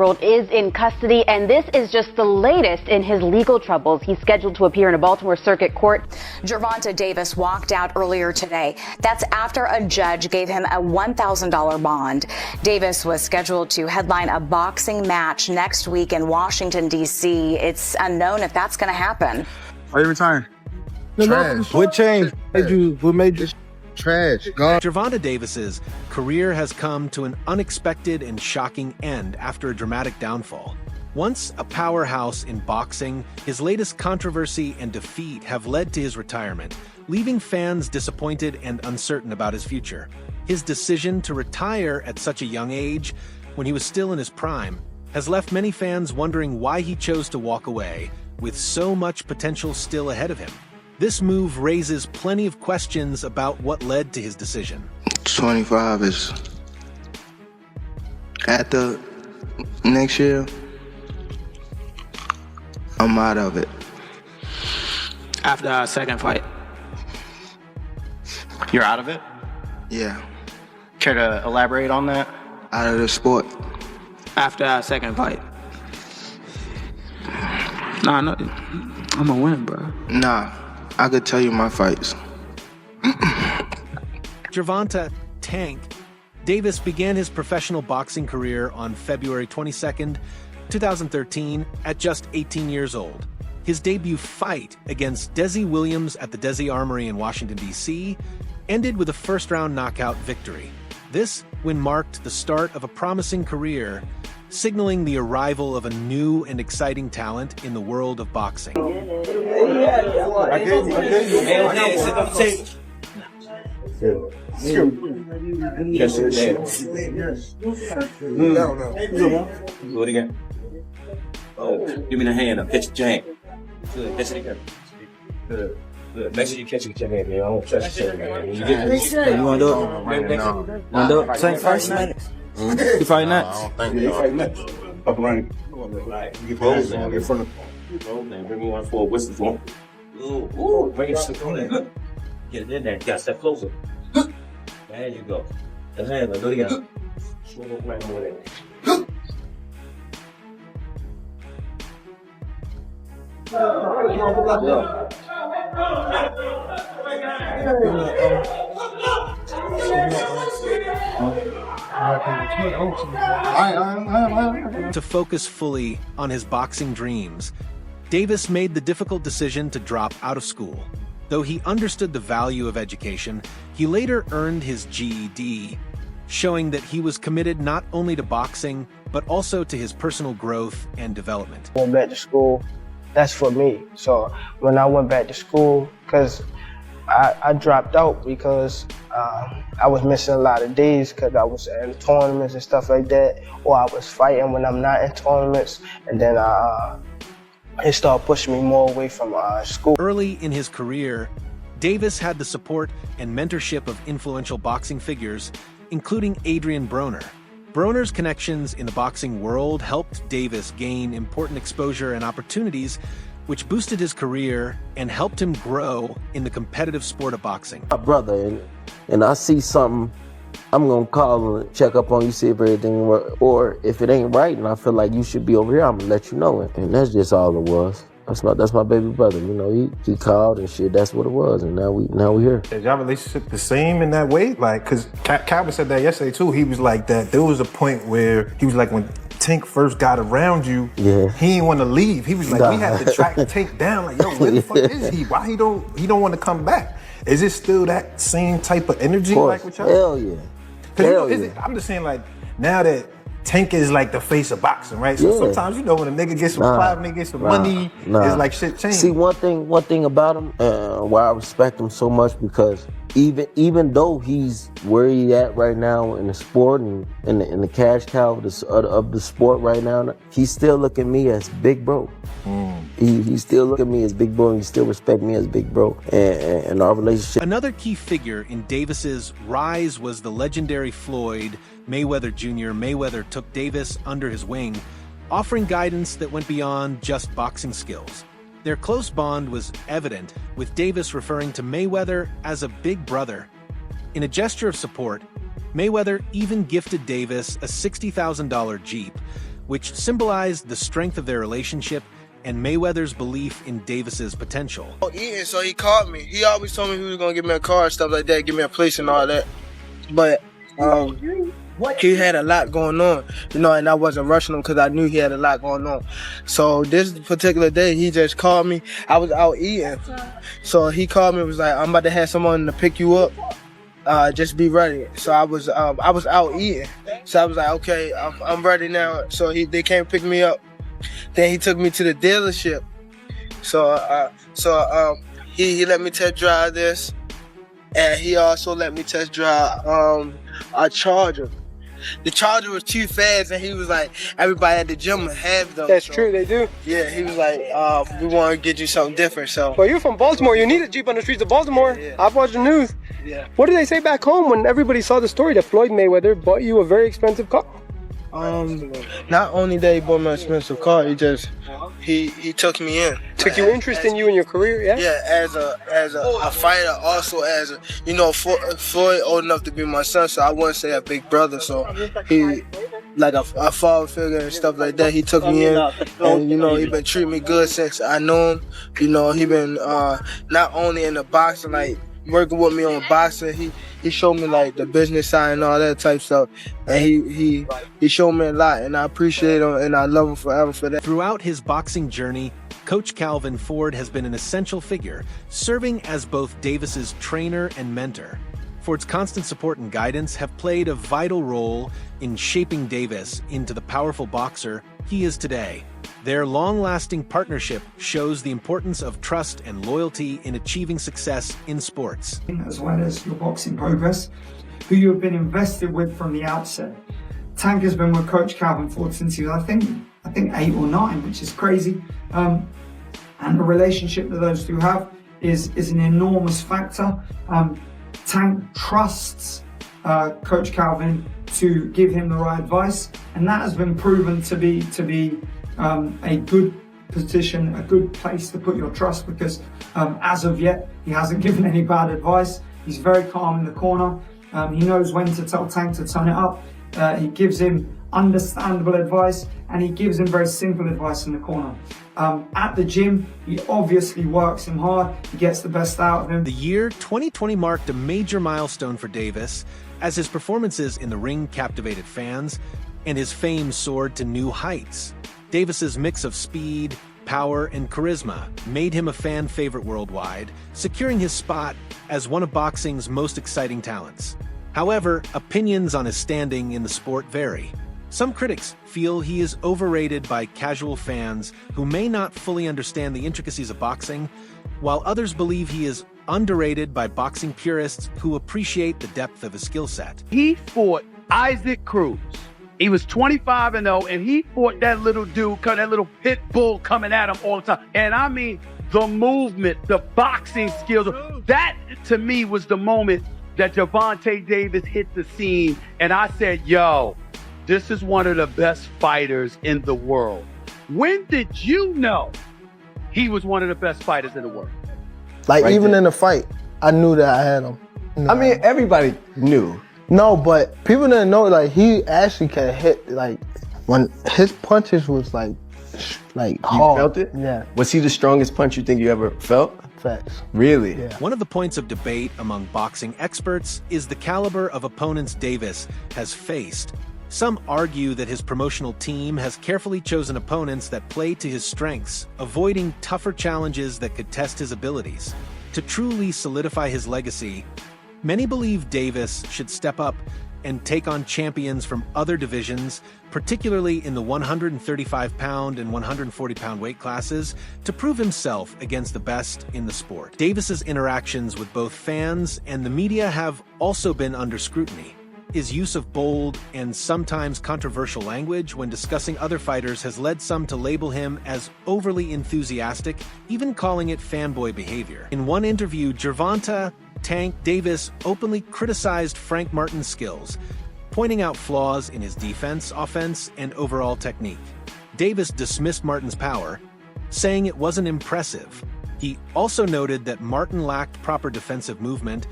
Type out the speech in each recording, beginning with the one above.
Is in custody, and this is just the latest in his legal troubles. He's scheduled to appear in a Baltimore Circuit Court. Gervonta Davis walked out earlier today. That's after a judge gave him a $1,000 bond. Davis was scheduled to headline a boxing match next week in Washington, D.C. It's unknown if that's going to happen. Are you retiring? Trash. What changed? What made you? Trash. God. Gervonta Davis's career has come to an unexpected and shocking end after a dramatic downfall. Once a powerhouse in boxing, his latest controversy and defeat have led to his retirement, leaving fans disappointed and uncertain about his future. His decision to retire at such a young age, when he was still in his prime, has left many fans wondering why he chose to walk away, with so much potential still ahead of him. This move raises plenty of questions about what led to his decision. 25 is at the next year. I'm out of it. After our second fight. You're out of it? Yeah. Care to elaborate on that? Out of the sport. After our second fight. Nah, no, I'm gonna win, bro. Nah, I could tell you my fights. Gervonta "Tank" Davis began his professional boxing career on February 22nd, 2013, at just 18 years old. His debut fight against Desi Williams at the Desi Armory in Washington, D.C., ended with a first-round knockout victory. This win marked the start of a promising career, signaling the arrival of a new and exciting talent in the world of boxing. Yes, do it again. Oh, give me the hand up. Catch your hand. Good. Catch it again. Good. Good. Make sure you catch it with your hand, man. I don't trust your hand, man. You get it. You want to do it? Want to do it? Same first minutes. You fighting next? I don't think you fight next. Up around. You close now. In front of you. Close now. Bring me one for a whistle for him. Ooh. Bring it to the corner. Get it in there. You got to step closer. There you go. The hand. Do it again. Right over there. To focus fully on his boxing dreams, Davis made the difficult decision to drop out of school. Though he understood the value of education, he later earned his GED, showing that he was committed not only to boxing, but also to his personal growth and development. Going back to school, that's for me. So when I went back to school, because I dropped out because I was missing a lot of days because I was in tournaments and stuff like that, or I was fighting when I'm not in tournaments, and then it started pushing me more away from school. Early in his career, Davis had the support and mentorship of influential boxing figures, including Adrian Broner. Broner's connections in the boxing world helped Davis gain important exposure and opportunities, which boosted his career and helped him grow in the competitive sport of boxing. My brother, and I see something, I'm gonna call and check up on you, see if everything works. Or if it ain't right and I feel like you should be over here, I'm gonna let you know it. And that's just all it was. That's my baby brother. You know, he called and shit. That's what it was. And now we here. Is y'all relationship the same in that way? Like, cause Calvin said that yesterday too. He was like that. There was a point where he was like, when Tank first got around you, yeah, he didn't want to leave. He was like, we had to track Tank down. Like, yo, where the fuck is he? Why he don't want to come back? Is it still that same type of energy? Of course. Like with y'all? Hell yeah. Hell yeah. I'm just saying, like, now that Tank is like the face of boxing, right? So sometimes, you know, when a nigga gets some clout, nigga gets some money, it's like shit changed. See, one thing about him, why I respect him so much, because even though he's where he at right now in the sport and in the cash cow of the sport right now, he still look at me as big bro. He still look at me as big bro, and he still respect me as big bro, and our relationship. Another key figure in Davis's rise was the legendary Floyd Mayweather Jr. Mayweather took Davis under his wing, offering guidance that went beyond just boxing skills. Their close bond was evident, with Davis referring to Mayweather as a big brother. In a gesture of support, Mayweather even gifted Davis a $60,000 Jeep, which symbolized the strength of their relationship and Mayweather's belief in Davis's potential. Eating, so he called me. He always told me he was gonna give me a car and stuff like that, give me a place and all that. But he had a lot going on, you know, and I wasn't rushing him because I knew he had a lot going on. So this particular day, he just called me. I was out eating, so he called me and was like, "I'm about to have someone to pick you up. Just be ready." So I was out eating, so I was like, "Okay, I'm ready now." So they came pick me up. Then he took me to the dealership. So he let me test drive this, and he also let me test drive a Charger. The Charger was too fast, and he was like, everybody at the gym have them. That's true, they do. Yeah, he was like, we want to get you something different. So. Well, you're from Baltimore. You need a Jeep on the streets of Baltimore. Yeah. I've watched the news. Yeah. What did they say back home when everybody saw the story that Floyd Mayweather bought you a very expensive car? Not only that he bought me an expensive car, he took me in. Took you interest in you and your career, yeah? Yeah, as a fighter, also as a, you know, Floyd old enough to be my son, so I wouldn't say a big brother, so he, like a father figure and stuff like that, he took me in, and, you know, he been treating me good since I know him. You know, he been, not only in the boxing, like, working with me on boxing, he showed me like the business side and all that type stuff, and he showed me a lot, and I appreciate him and I love him forever for that. Throughout his boxing journey, Coach Calvin Ford has been an essential figure, serving as both Davis's trainer and mentor. Ford's constant support and guidance have played a vital role in shaping Davis into the powerful boxer he is today. Their long-lasting partnership shows the importance of trust and loyalty in achieving success in sports. As well as your boxing progress, who you have been invested with from the outset. Tank has been with Coach Calvin Ford since he was, I think 8 or 9, which is crazy. And the relationship that those two have is an enormous factor. Tank trusts Coach Calvin to give him the right advice, and that has been proven to be a good position, a good place to put your trust, because as of yet, he hasn't given any bad advice. He's very calm in the corner. He knows when to tell Tank to turn it up. He gives him understandable advice, and he gives him very simple advice in the corner. At the gym, he obviously works him hard. He gets the best out of him. The year 2020 marked a major milestone for Davis, as his performances in the ring captivated fans, and his fame soared to new heights. Davis's mix of speed, power, and charisma made him a fan favorite worldwide, securing his spot as one of boxing's most exciting talents. However, opinions on his standing in the sport vary. Some critics feel he is overrated by casual fans who may not fully understand the intricacies of boxing, while others believe he is underrated by boxing purists who appreciate the depth of his skill set. He fought Isaac Cruz. He was 25-0, and he fought that little dude, that little pit bull coming at him all the time. And I mean, the movement, the boxing skills, that to me was the moment that Gervonta Davis hit the scene, and I said, yo, this is one of the best fighters in the world. When did you know he was one of the best fighters in the world? Like, right even there. In the fight, I knew that I had him. I mean, everybody knew. No, but people didn't know, like, he actually can hit, like, when his punches was, like hard. You felt it? Yeah. Was he the strongest punch you think you ever felt? Facts. Really? Yeah. One of the points of debate among boxing experts is the caliber of opponents Davis has faced. Some argue that his promotional team has carefully chosen opponents that play to his strengths, avoiding tougher challenges that could test his abilities. To truly solidify his legacy, many believe Davis should step up and take on champions from other divisions, particularly in the 135-pound and 140-pound weight classes, to prove himself against the best in the sport. Davis's interactions with both fans and the media have also been under scrutiny. His use of bold and sometimes controversial language when discussing other fighters has led some to label him as overly enthusiastic, even calling it fanboy behavior. In one interview, Gervonta Tank Davis openly criticized Frank Martin's skills, pointing out flaws in his defense, offense, and overall technique. Davis dismissed Martin's power, saying it wasn't impressive. He also noted that Martin lacked proper defensive movement,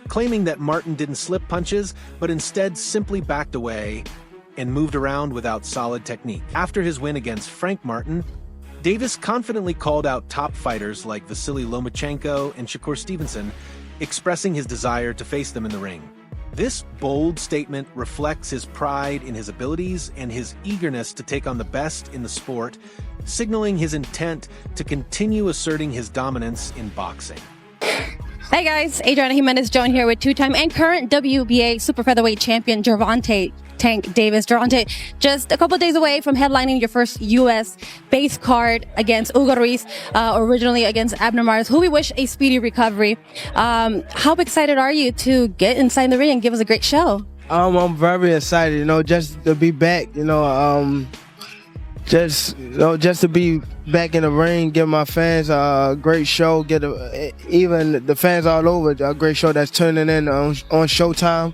claiming that Martin didn't slip punches, but instead simply backed away and moved around without solid technique. After his win against Frank Martin, Davis confidently called out top fighters like Vasily Lomachenko and Shakur Stevenson, expressing his desire to face them in the ring. This bold statement reflects his pride in his abilities and his eagerness to take on the best in the sport, signaling his intent to continue asserting his dominance in boxing. Hey guys, Adriana Jimenez joined here with two-time and current WBA super featherweight champion Gervonta Tank Davis. Gervonta, just a couple days away from headlining your first U.S. base card against Hugo Ruiz, originally against Abner Mares, who we wish a speedy recovery. How excited are you to get inside the ring and give us a great show? I'm very excited, just to be back, just to be back in the ring, give my fans a great show, even the fans all over a great show that's turning in on Showtime.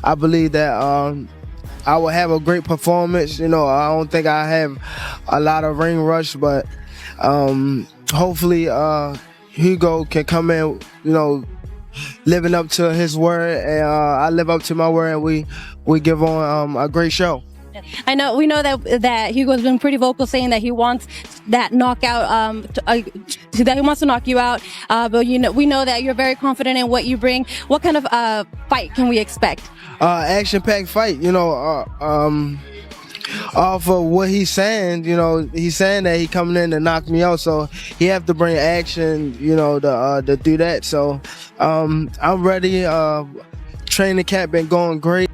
I believe that I will have a great performance. I don't think I have a lot of ring rush, but hopefully Hugo can come in, living up to his word, and I live up to my word, and we give on a great show. We know that Hugo's been pretty vocal saying that he wants that knockout, that he wants to knock you out. But we know that you're very confident in what you bring. What kind of fight can we expect? Action-packed fight. Off of what he's saying, he's saying that he coming in to knock me out, so he have to bring action, to do that. So I'm ready. Training camp been going great.